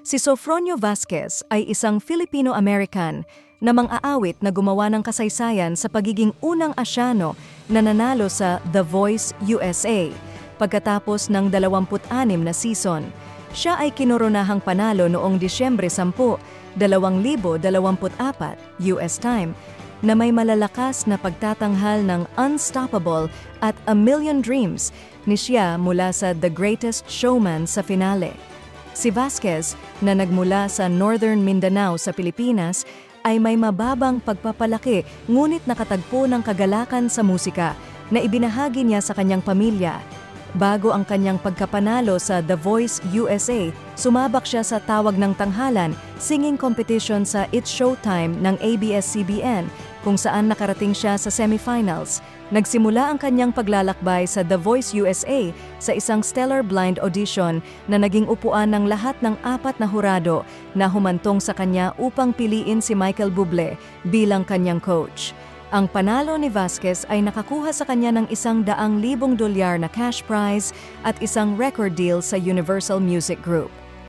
Si Sofronio Vasquez ay isang Filipino-American na mang-aawit na gumawa ng kasaysayan sa pagiging unang Asyano na nanalo sa The Voice USA pagkatapos ng 26 na season. Siya ay kinoronahang panalo noong Disyembre 10, 2024 US time na may malalakas na pagtatanghal ng Unstoppable at A Million Dreams ni siya mula sa The Greatest Showman sa finale. Si Vasquez, na nagmula sa Northern Mindanao sa Pilipinas, ay may mababang pagpapalaki ngunit nakatagpo ng kagalakan sa musika na ibinahagi niya sa kanyang pamilya. Bago ang kanyang pagkapanalo sa The Voice USA, sumabak siya sa tawag ng tanghalan singing competition sa It's Showtime ng ABS-CBN kung saan nakarating siya sa semifinals. Nagsimula ang kanyang paglalakbay sa The Voice USA sa isang stellar blind audition na naging upuan ng lahat ng 4 na hurado na humantong sa kanya upang piliin si Michael Bublé bilang kanyang coach. Ang panalo ni Vasquez ay nakakuha sa kanya ng $100,000 na cash prize at isang record deal sa Universal Music Group.